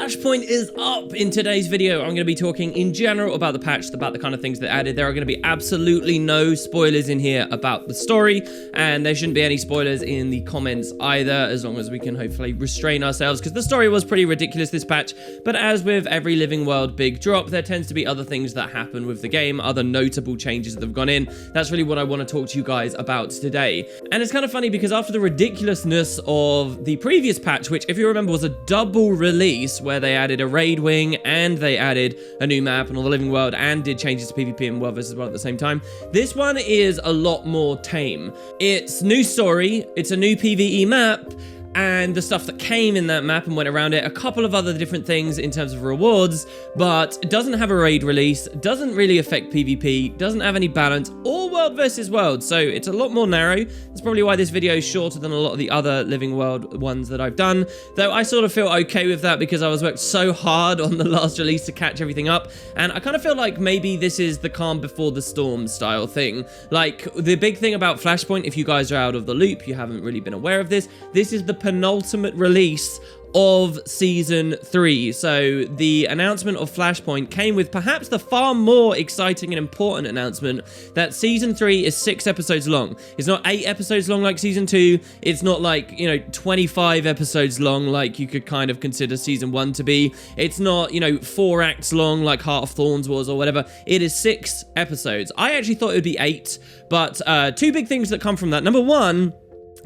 Flashpoint is up. In today's video, I'm going to be talking in general about the patch, about the kind of things that added. There are going to be absolutely no spoilers in here about the story, and there shouldn't be any spoilers in the comments either, as long as we can hopefully restrain ourselves, because the story was pretty ridiculous this patch. But as with every Living World big drop, there tends to be other things that happen with the game, other notable changes that have gone in. That's really what I want to talk to you guys about today. And it's kind of funny because after the ridiculousness of the previous patch, which if you remember was a double release where they added a raid wing and they added a new map and all the Living World and did changes to PvP and World vs. World at the same time, this one is a lot more tame. It's new story, it's a new PvE map, and the stuff that came in that map and went around it, a couple of other different things in terms of rewards, but it doesn't have a raid release, doesn't really affect PvP, doesn't have any balance, or World versus World, so it's a lot more narrow. That's probably why this video is shorter than a lot of the other Living World ones that I've done, though I sort of feel okay with that because I was worked so hard on the last release to catch everything up, and I kind of feel like maybe this is the calm before the storm style thing. Like, the big thing about Flashpoint, if you guys are out of the loop, you haven't really been aware of this, this is the penultimate release of Season 3. So the announcement of Flashpoint came with perhaps the far more exciting and important announcement that Season 3 is 6 episodes long. It's not 8 episodes long like Season 2. It's not like, 25 episodes long like you could kind of consider Season 1 to be. It's not, 4 acts long like Heart of Thorns was or whatever. It is 6 episodes. I actually thought it would be 8, but two big things that come from that. Number one,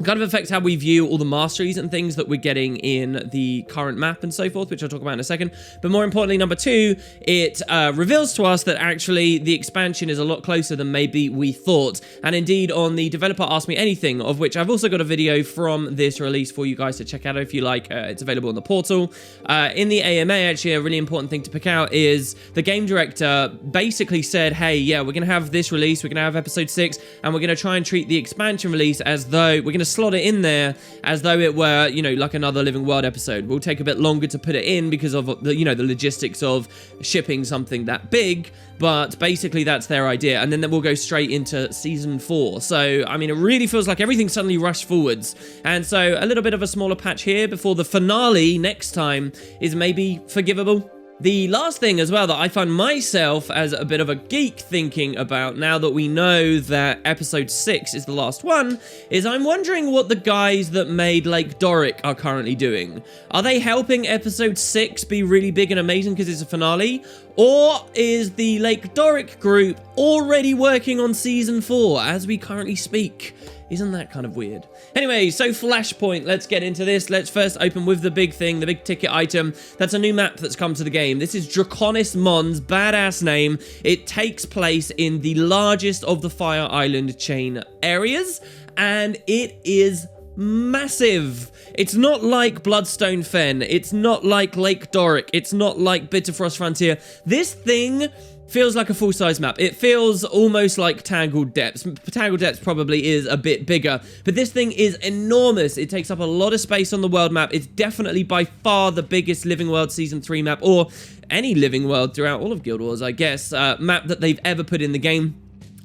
kind of affects how we view all the masteries and things that we're getting in the current map and so forth, which I'll talk about in a second. But more importantly, number two, it reveals to us that actually the expansion is a lot closer than maybe we thought. And indeed, on the Developer Ask Me Anything, of which I've also got a video from this release for you guys to check out if you like. It's available on the portal. In the AMA, actually, a really important thing to pick out is the game director basically said, hey, yeah, we're going to have this release, we're going to have episode 6, and we're going to try and treat the expansion release as though we're going to slot it in there as though it were, like another Living World episode. We'll take a bit longer to put it in because of the, the logistics of shipping something that big, but basically that's their idea. And then we'll go straight into Season 4. So, I mean, it really feels like everything suddenly rushed forwards. And so a little bit of a smaller patch here before the finale next time is maybe forgivable. The last thing as well that I find myself as a bit of a geek thinking about now that we know that episode 6 is the last one, is I'm wondering what the guys that made Lake Doric are currently doing. Are they helping episode 6 be really big and amazing because it's a finale? Or is the Lake Doric group already working on Season 4 as we currently speak? Isn't that kind of weird? Anyway, so Flashpoint, let's get into this. Let's first open with the big thing, the big ticket item. That's a new map that's come to the game. This is Draconis Mons, badass name. It takes place in the largest of the Fire Island chain areas, and it is massive. It's not like Bloodstone Fen. It's not like Lake Doric. It's not like Bitterfrost Frontier. This thing feels like a full-size map. It feels almost like Tangled Depths. Tangled Depths probably is a bit bigger, but this thing is enormous. It takes up a lot of space on the world map. It's definitely by far the biggest Living World Season 3 map, or any Living World throughout all of Guild Wars, I guess, map that they've ever put in the game.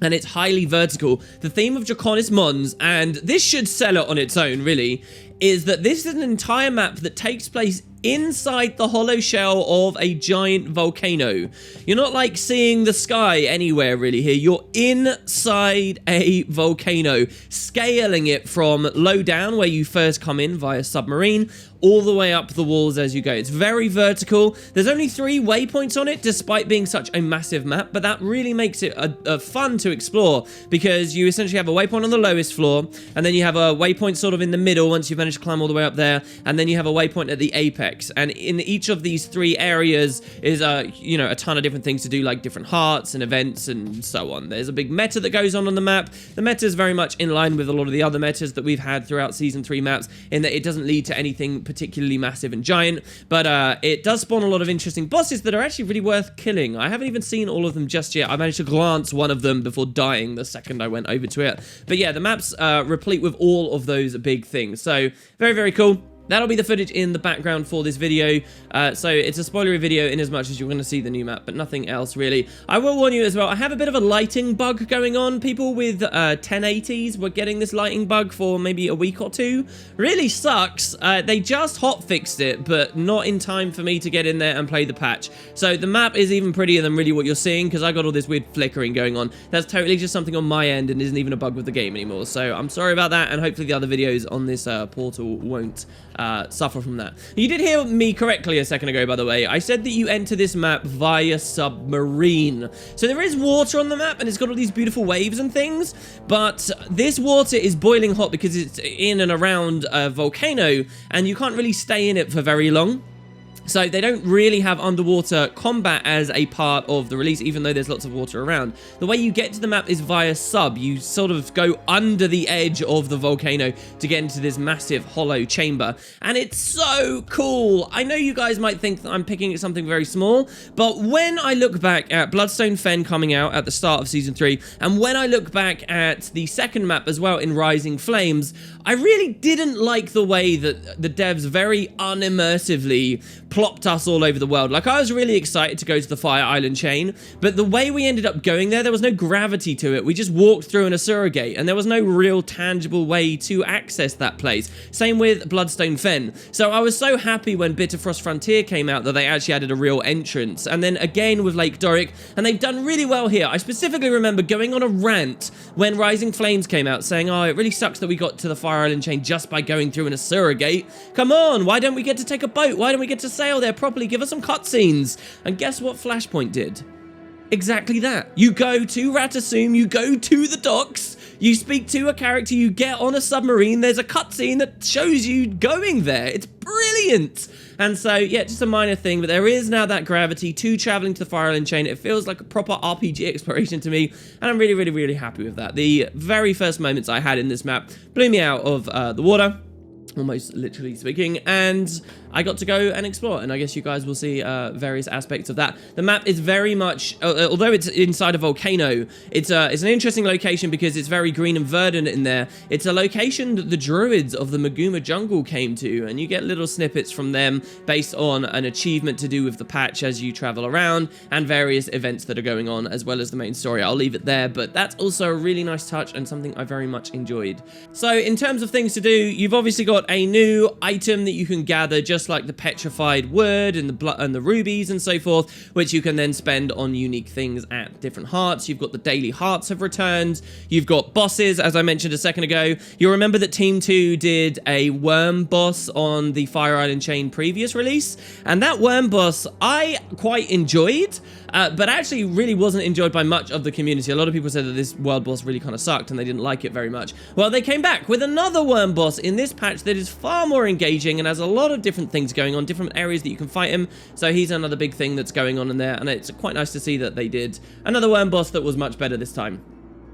And it's highly vertical. The theme of Draconis Mons, and this should sell it on its own, really, is that this is an entire map that takes place inside the hollow shell of a giant volcano. You're not like seeing the sky anywhere really here. You're inside a volcano, scaling it from low down where you first come in via submarine, all the way up the walls as you go. It's very vertical. There's only 3 waypoints on it, despite being such a massive map, but that really makes it a fun to explore, because you essentially have a waypoint on the lowest floor, and then you have a waypoint sort of in the middle once you've managed to climb all the way up there, and then you have a waypoint at the apex. And in each of these 3 areas is, a ton of different things to do, like different hearts and events and so on. There's a big meta that goes on the map. The meta is very much in line with a lot of the other metas that we've had throughout Season 3 maps, in that it doesn't lead to anything particularly massive and giant, but it does spawn a lot of interesting bosses that are actually really worth killing. I haven't even seen all of them just yet. I managed to glance one of them before dying the second I went over to it. But yeah, the map's replete with all of those big things. So very, very cool. That'll be the footage in the background for this video, so it's a spoilery video in as much as you're going to see the new map, but nothing else really. I will warn you as well, I have a bit of a lighting bug going on. People with 1080s were getting this lighting bug for maybe a week or two. Really sucks. They just hotfixed it, but not in time for me to get in there and play the patch. So the map is even prettier than really what you're seeing, because I got all this weird flickering going on. That's totally just something on my end and isn't even a bug with the game anymore. So I'm sorry about that, and hopefully the other videos on this portal won't suffer from that. You did hear me correctly a second ago, by the way. I said that you enter this map via submarine. So there is water on the map, and it's got all these beautiful waves and things, but this water is boiling hot because it's in and around a volcano, and you can't really stay in it for very long. So they don't really have underwater combat as a part of the release, even though there's lots of water around. The way you get to the map is via sub. You sort of go under the edge of the volcano to get into this massive hollow chamber. And it's so cool. I know you guys might think that I'm picking at something very small, but when I look back at Bloodstone Fen coming out at the start of Season 3, and when I look back at the second map as well in Rising Flames, I really didn't like the way that the devs very unimmersively plopped us all over the world. Like, I was really excited to go to the Fire Island chain, but the way we ended up going there was no gravity to it. We just walked through an Asura gate, and there was no real tangible way to access that place. Same with Bloodstone Fen. So I was so happy when Bitterfrost Frontier came out that they actually added a real entrance. And then again with Lake Doric, and they've done really well here. I specifically remember going on a rant when Rising Flames came out, saying, oh, it really sucks that we got to the Fire Island chain just by going through an Asura gate. Come on, why don't we get to take a boat? Why don't we get to sail there properly? Give us some cutscenes. And guess what Flashpoint did? Exactly that. You go to Ratasum, you go to the docks, you speak to a character, you get on a submarine, there's a cutscene that shows you going there. It's brilliant. And so, yeah, just a minor thing, but there is now that gravity to traveling to the Fire Island chain. It feels like a proper RPG exploration to me, and I'm really, really, really happy with that. The very first moments I had in this map blew me out of the water, almost literally speaking, and I got to go and explore, and I guess you guys will see various aspects of that. The map is very much, although it's inside a volcano, it's an interesting location because it's very green and verdant in there. It's a location that the druids of the Maguma jungle came to, and you get little snippets from them based on an achievement to do with the patch as you travel around, and various events that are going on, as well as the main story. I'll leave it there, but that's also a really nice touch and something I very much enjoyed. So in terms of things to do, you've obviously got a new item that you can gather, just like the petrified wood and the blood and the rubies and so forth, which you can then spend on unique things at different hearts. You've got the daily hearts have returned. You've got bosses, as I mentioned a second ago. You'll remember that Team 2 did a worm boss on the Fire Island chain previous release, and that worm boss I quite enjoyed, but actually really wasn't enjoyed by much of the community. A lot of people said that this world boss really kind of sucked and they didn't like it very much. Well, they came back with another worm boss in this patch that is far more engaging and has a lot of different things going on, different areas that you can fight him. So he's another big thing that's going on in there, and it's quite nice to see that they did another worm boss that was much better this time.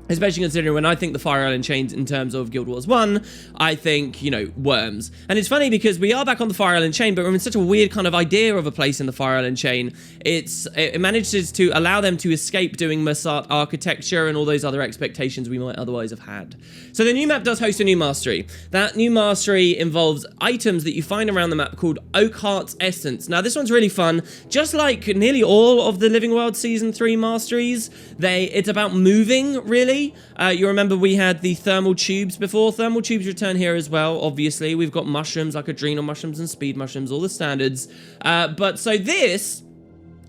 Especially considering when I think the Fire Island chains in terms of Guild Wars 1, I think, you know, worms. And it's funny because we are back on the Fire Island chain, but we're in such a weird kind of idea of a place in the Fire Island chain. It manages to allow them to escape doing Masart architecture and all those other expectations we might otherwise have had. So the new map does host a new mastery. That new mastery involves items that you find around the map called Oakheart's Essence. Now, this one's really fun. Just like nearly all of the Living World Season 3 masteries, it's about moving, really. You remember we had the thermal tubes before. Thermal tubes return here as well, obviously. We've got mushrooms like adrenal mushrooms and speed mushrooms, all the standards. But so this,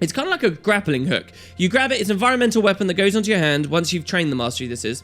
it's kind of like a grappling hook. You grab it, it's an environmental weapon that goes onto your hand once you've trained the mastery, this is.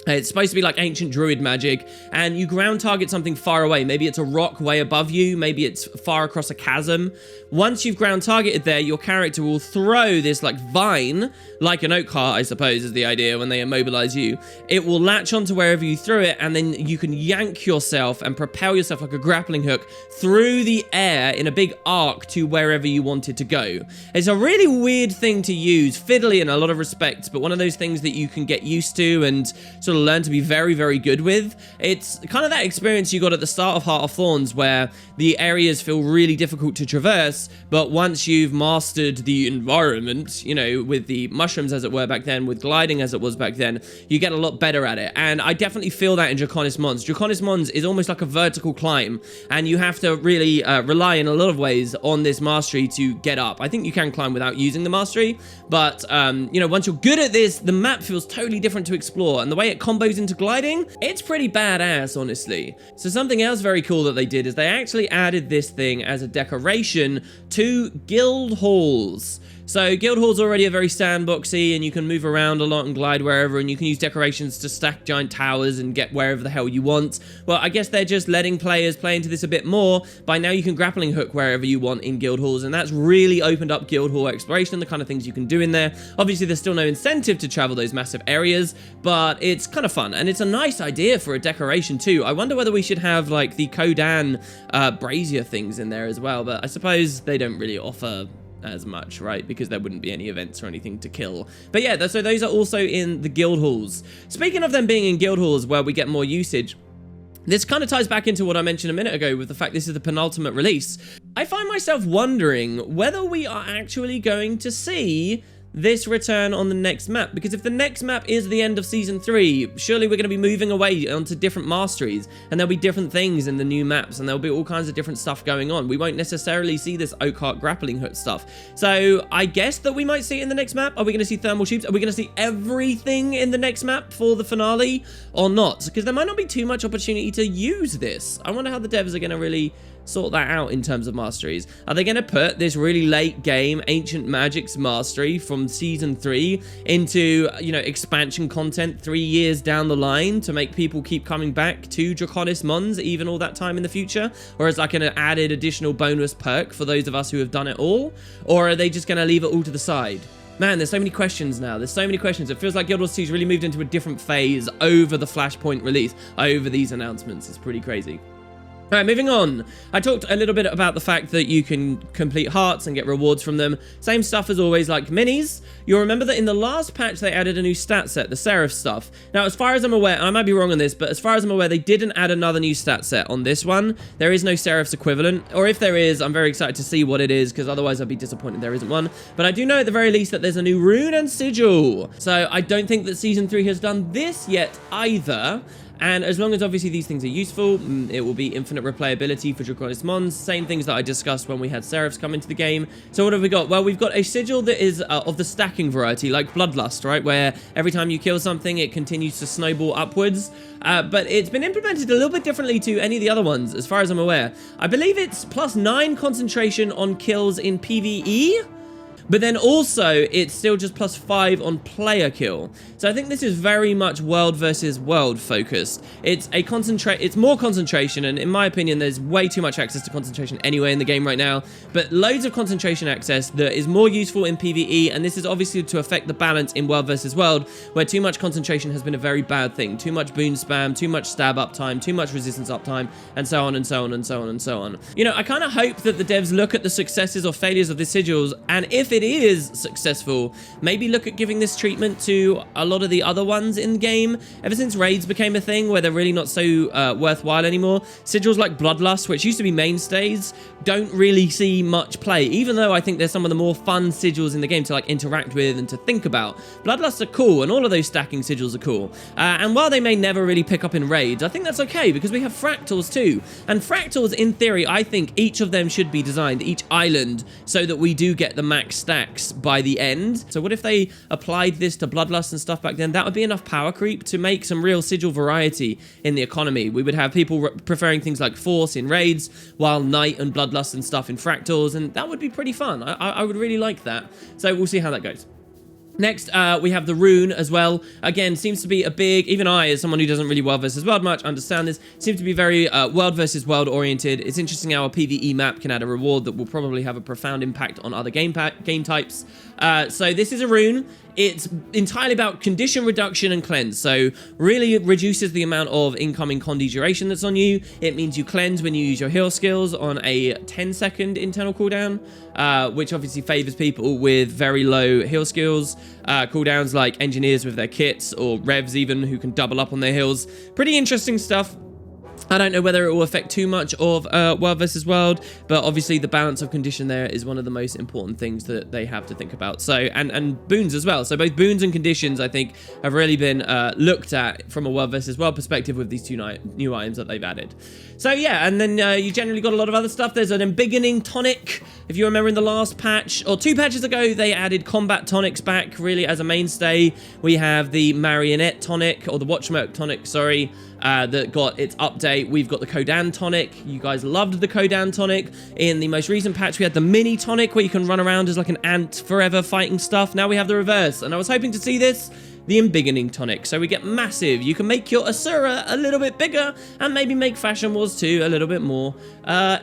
It's supposed to be like ancient druid magic, and you ground target something far away. Maybe it's a rock way above you, maybe it's far across a chasm. Once you've ground targeted there, your character will throw this like vine, like an oak heart, I suppose, is the idea when they immobilize you. It will latch onto wherever you threw it, and then you can yank yourself and propel yourself like a grappling hook through the air in a big arc to wherever you wanted to go. It's a really weird thing to use, fiddly in a lot of respects, but one of those things that you can get used to and sort of you'll learn to be very, very good with. It's kind of that experience you got at the start of Heart of Thorns, where the areas feel really difficult to traverse, but once you've mastered the environment, you know, with the mushrooms as it were back then, with gliding as it was back then, you get a lot better at it. And I definitely feel that in Draconis Mons. Draconis Mons is almost like a vertical climb, and you have to really rely in a lot of ways on this mastery to get up. I think you can climb without using the mastery, but you know, once you're good at this, the map feels totally different to explore, and the way it combos into gliding, it's pretty badass, honestly. So something else very cool that they did is they actually added this thing as a decoration to guild halls. So guild halls already are very sandboxy, and you can move around a lot and glide wherever, and you can use decorations to stack giant towers and get wherever the hell you want. Well, I guess they're just letting players play into this a bit more. By now you can grappling hook wherever you want in guild halls, and that's really opened up guild hall exploration, the kind of things you can do in there. Obviously there's still no incentive to travel those massive areas, but it's kind of fun, and it's a nice idea for a decoration too. I wonder whether we should have like the Kodan brazier things in there as well, but I suppose they don't really offer as much, right? Because there wouldn't be any events or anything to kill. But yeah, so those are also in the guild halls. Speaking of them being in guild halls where we get more usage, this kind of ties back into what I mentioned a minute ago with the fact this is the penultimate release. I find myself wondering whether we are actually going to see this return on the next map, because if the next map is the end of season 3, surely we're going to be moving away onto different masteries, and there'll be different things in the new maps, and there'll be all kinds of different stuff going on. We won't necessarily see this Oakheart grappling hook stuff. So I guess that we might see it in the next map. Are we going to see thermal tubes? Are we going to see everything in the next map for the finale or not? Because there might not be too much opportunity to use this. I wonder how the devs are going to really sort that out in terms of masteries. Are they going to put this really late game Ancient Magic's mastery from season 3 into, you know, expansion content 3 years down the line to make people keep coming back to Draconis Mons even all that time in the future? Or is like an added additional bonus perk for those of us who have done it all? Or are they just going to leave it all to the side? Man, there's so many questions now. There's so many questions. It feels like Guild Wars 2's really moved into a different phase over the Flashpoint release, over these announcements. It's pretty crazy. Alright, moving on. I talked a little bit about the fact that you can complete hearts and get rewards from them. Same stuff as always, like minis. You'll remember that in the last patch they added a new stat set, the Seraph stuff. Now, as far as I'm aware, and I might be wrong on this, but as far as I'm aware, they didn't add another new stat set on this one. There is no Seraph's equivalent, or if there is, I'm very excited to see what it is, because otherwise I'd be disappointed there isn't one. But I do know at the very least that there's a new rune and sigil. So I don't think that Season 3 has done this yet either. And as long as obviously these things are useful, it will be infinite replayability for Draconis Mons. Same things that I discussed when we had Seraphs come into the game. So what have we got? Well, we've got a sigil that is of the stacking variety, like Bloodlust, right? Where every time you kill something, it continues to snowball upwards. But it's been implemented a little bit differently to any of the other ones, as far as I'm aware. I believe it's +9 concentration on kills in PvE. But then also, it's still just +5 on player kill. So I think this is very much world versus world focused. It's more concentration, and in my opinion, there's way too much access to concentration anyway in the game right now. But loads of concentration access that is more useful in PvE, and this is obviously to affect the balance in world versus world, where too much concentration has been a very bad thing. Too much boon spam, too much stab uptime, too much resistance uptime, and so on and so on and so on and so on. You know, I kind of hope that the devs look at the successes or failures of the sigils, and if it is successful, maybe look at giving this treatment to a lot of the other ones in the game. Ever since raids became a thing where they're really not so worthwhile anymore, sigils like Bloodlust, which used to be mainstays, don't really see much play, even though I think they're some of the more fun sigils in the game to like interact with and to think about. Bloodlusts are cool, and all of those stacking sigils are cool. And while they may never really pick up in raids, I think that's okay, because we have fractals too. And fractals, in theory, I think each of them should be designed, each island, so that we do get the max stacks by the end. So what if they applied this to Bloodlust and stuff back then? That would be enough power creep to make some real sigil variety in the economy. We would have people preferring things like Force in raids, while Night and Bloodlust and stuff in fractals, and that would be pretty fun. I would really like that. So we'll see how that goes. Next, we have the rune as well. Again, seems to be a big, even I, as someone who doesn't really world versus world much, understand this, seems to be very world versus world oriented. It's interesting how a PvE map can add a reward that will probably have a profound impact on other game types. So this is a rune. It's entirely about condition reduction and cleanse. So really it reduces the amount of incoming condi duration that's on you. It means you cleanse when you use your heal skills on a 10-second internal cooldown, which obviously favors people with very low heal skills. cooldowns like engineers with their kits, or revs even, who can double up on their heals. Pretty interesting stuff. I don't know whether it will affect too much of World vs. World, but obviously the balance of condition there is one of the most important things that they have to think about. So, and boons as well. So both boons and conditions, I think, have really been looked at from a World vs. World perspective with these two new items that they've added. So yeah, and then you generally got a lot of other stuff. There's an embiggening tonic. If you remember in the last patch, or 2 patches ago, they added combat tonics back really as a mainstay. We have the marionette tonic, or the watchmerk tonic, sorry, that got its update. We've got the Kodan tonic. You guys loved the Kodan tonic. In the most recent patch, we had the mini tonic where you can run around as like an ant forever fighting stuff. Now we have the reverse, and I was hoping to see this, the embiggening tonic. So we get massive. You can make your Asura a little bit bigger, and maybe make Fashion Wars 2 a little bit more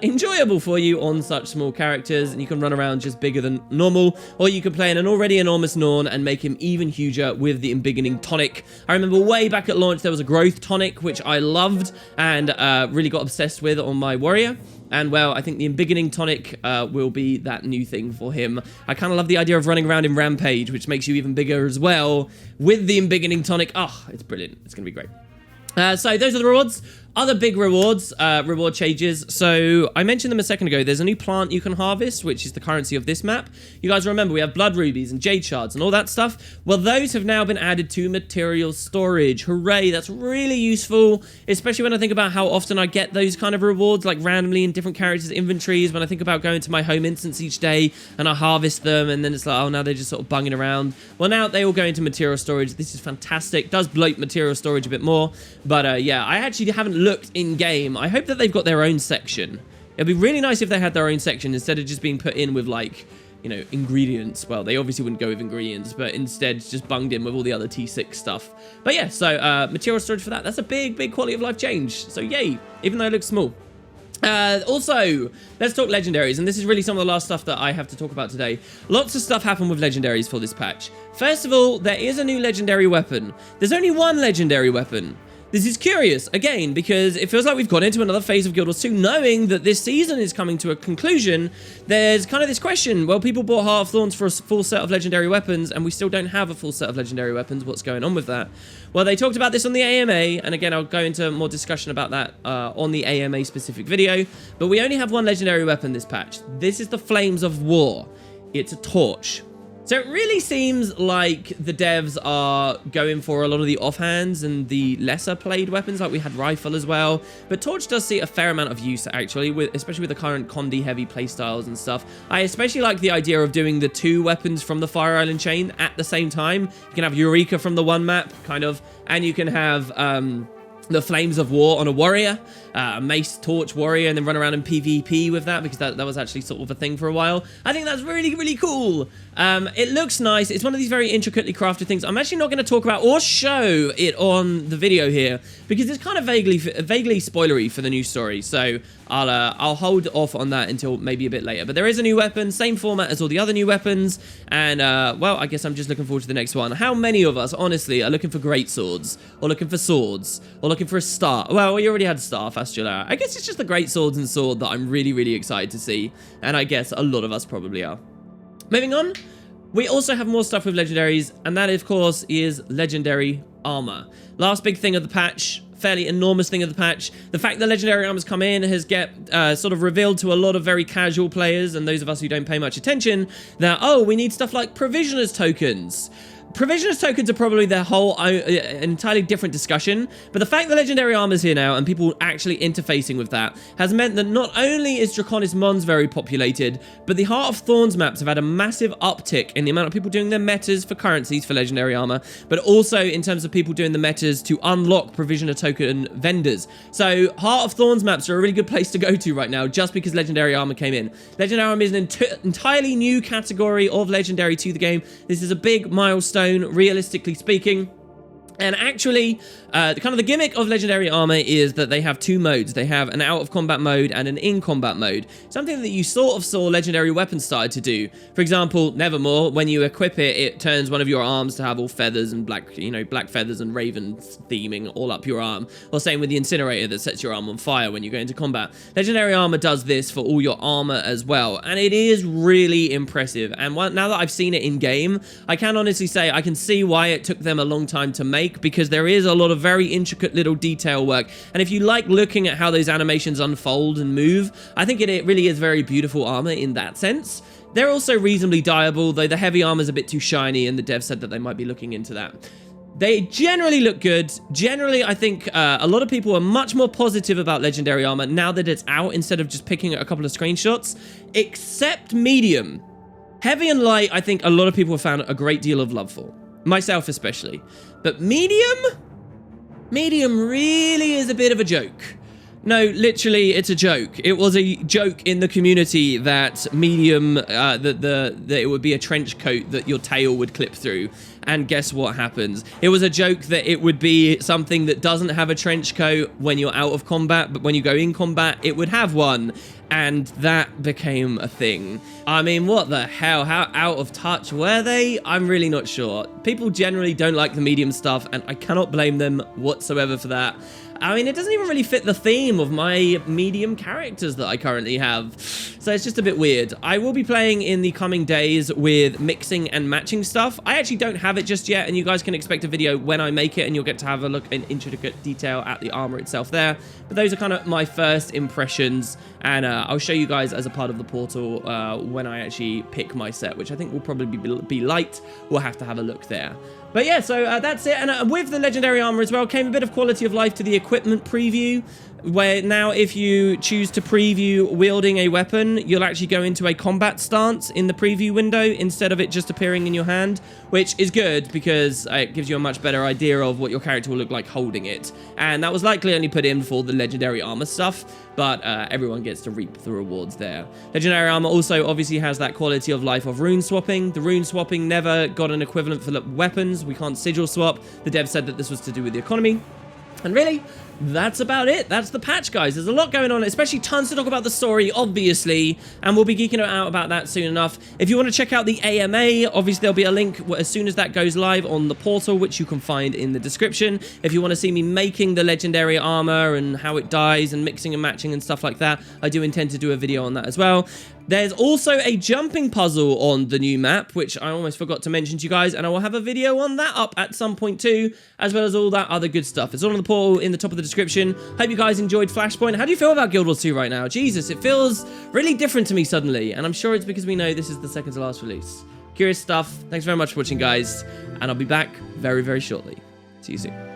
enjoyable for you on such small characters, and you can run around just bigger than normal, or you can play an already enormous Norn and make him even huger with the embiggening tonic. I remember way back at launch there was a growth tonic which I loved and really got obsessed with on my warrior. And, well, I think the embiggening tonic will be that new thing for him. I kind of love the idea of running around in Rampage, which makes you even bigger as well, with the embiggening tonic. Oh, it's brilliant. It's going to be great. So those are the rewards. Other big rewards, reward changes. So I mentioned them a second ago. There's a new plant you can harvest, which is the currency of this map. You guys remember we have blood rubies and jade shards and all that stuff. Well, those have now been added to material storage. Hooray, that's really useful, especially when I think about how often I get those kind of rewards, like randomly in different characters' inventories. When I think about going to my home instance each day and I harvest them, and then it's like, oh, now they're just sort of bunging around. Well, now they all go into material storage. This is fantastic. Does bloat material storage a bit more, but yeah, I actually haven't looked in game. I hope that they've got their own section. It'd be really nice if they had their own section instead of just being put in with, like, you know, ingredients. Well, they obviously wouldn't go with ingredients, but instead just bunged in with all the other T6 stuff. But yeah, so material storage for that. That's a big quality of life change. So yay, even though it looks small. Also, let's talk legendaries, and this is really some of the last stuff that I have to talk about today. Lots of stuff happened with legendaries for this patch. First of all, there is a new legendary weapon. There's only one legendary weapon. This is curious, again, because it feels like we've gone into another phase of Guild Wars 2, knowing that this season is coming to a conclusion. There's kind of this question, well, people bought Heart of Thorns for a full set of legendary weapons, and we still don't have a full set of legendary weapons. What's going on with that? Well, they talked about this on the AMA, and again, I'll go into more discussion about that on the AMA specific video, but we only have one legendary weapon this patch. This is the Flames of War. It's a torch. So it really seems like the devs are going for a lot of the offhands and the lesser played weapons, like we had Rifle as well. But Torch does see a fair amount of use, actually, especially with the current Condi heavy playstyles and stuff. I especially like the idea of doing the 2 weapons from the Fire Island chain at the same time. You can have Eureka from the one map, kind of, and you can have the Flames of War on a warrior, a mace torch warrior, and then run around in PvP with that, because that was actually sort of a thing for a while. I think that's really cool. It looks nice. It's one of these very intricately crafted things. I'm actually not going to talk about or show it on the video here, because it's kind of vaguely spoilery for the new story. So I'll hold off on that until maybe a bit later. But there is a new weapon, same format as all the other new weapons, and well, I guess I'm just looking forward to the next one. How many of us, honestly, are looking for great swords, or looking for swords, or looking for a staff? Well, we already had staff, Astular. I guess it's just the great swords and sword that I'm really excited to see, and I guess a lot of us probably are. Moving on, we also have more stuff with legendaries, and that, of course, is legendary armor. Last big thing of the patch, fairly enormous thing of the patch. The fact that legendary armors come in has sort of revealed to a lot of very casual players and those of us who don't pay much attention that, oh, we need stuff like provisioners tokens. Provisioners tokens are probably their whole entirely different discussion, but the fact that legendary armor's here now and people actually interfacing with that has meant that not only is Draconis Mons very populated, but the Heart of Thorns maps have had a massive uptick in the amount of people doing their metas for currencies for legendary armor, but also in terms of people doing the metas to unlock provisioner token vendors. So Heart of Thorns maps are a really good place to go to right now, just because legendary armor came in. Legendary armor is an entirely new category of legendary to the game. This is a big milestone, realistically speaking. And actually, kind of the gimmick of Legendary Armor is that they have two modes. They have an out-of-combat mode and an in-combat mode. Something that you sort of saw Legendary Weapons started to do. For example, Nevermore, when you equip it, it turns one of your arms to have all feathers and black, you know, black feathers and raven theming all up your arm. Or same with the Incinerator that sets your arm on fire when you go into combat. Legendary Armor does this for all your armor as well. And it is really impressive. And now that I've seen it in-game, I can honestly say I can see why it took them a long time to make, because there is a lot of very intricate little detail work, and if you like looking at how those animations unfold and move, I think it really is very beautiful armor in that sense. They're also reasonably dyeable, though the heavy armor is a bit too shiny, and the dev said that they might be looking into that. They generally look good. Generally, I think a lot of people are much more positive about Legendary Armor now that it's out, instead of just picking a couple of screenshots, except medium. Heavy and light, I think a lot of people have found a great deal of love for. Myself especially. But medium really is a bit of a joke. No, literally, it's a joke. It was a joke in the community that medium, that it would be a trench coat that your tail would clip through. And guess what happens? It was a joke that it would be something that doesn't have a trench coat when you're out of combat, but when you go in combat, it would have one. And that became a thing. I mean, what the hell? How out of touch were they? I'm really not sure. People generally don't like the medium stuff, and I cannot blame them whatsoever for that. I mean, it doesn't even really fit the theme of my medium characters that I currently have. So it's just a bit weird. I will be playing in the coming days with mixing and matching stuff. I actually don't have it just yet, and you guys can expect a video when I make it, and you'll get to have a look in intricate detail at the armor itself there. But those are kind of my first impressions, and I'll show you guys as a part of the portal when I actually pick my set, which I think will probably be light. We'll have to have a look there. But yeah, so that's it. And with the Legendary Armor as well came a bit of quality of life to the equipment preview, where now if you choose to preview wielding a weapon, you'll actually go into a combat stance in the preview window instead of it just appearing in your hand, which is good because it gives you a much better idea of what your character will look like holding it. And that was likely only put in for the Legendary Armor stuff, but everyone gets to reap the rewards there. Legendary Armor also obviously has that quality of life of Rune Swapping. The Rune Swapping never got an equivalent for weapons. We can't sigil swap. The dev said that this was to do with the economy. And really, that's about it. That's the patch, guys. There's a lot going on, especially tons to talk about the story, obviously, and we'll be geeking out about that soon enough. If you want to check out the AMA, obviously there'll be a link as soon as that goes live on the portal, which you can find in the description. If you want to see me making the Legendary Armor and how it dies and mixing and matching and stuff like that, I do intend to do a video on that as well. There's also a jumping puzzle on the new map, which I almost forgot to mention to you guys, and I will have a video on that up at some point too, as well as all that other good stuff. It's all on the portal in the top of the description. Hope you guys enjoyed Flashpoint. How do you feel about Guild Wars 2 right now? Jesus, it feels really different to me suddenly, and I'm sure it's because we know this is the second to last release. Curious stuff. Thanks very much for watching, guys, and I'll be back very, very shortly. See you soon.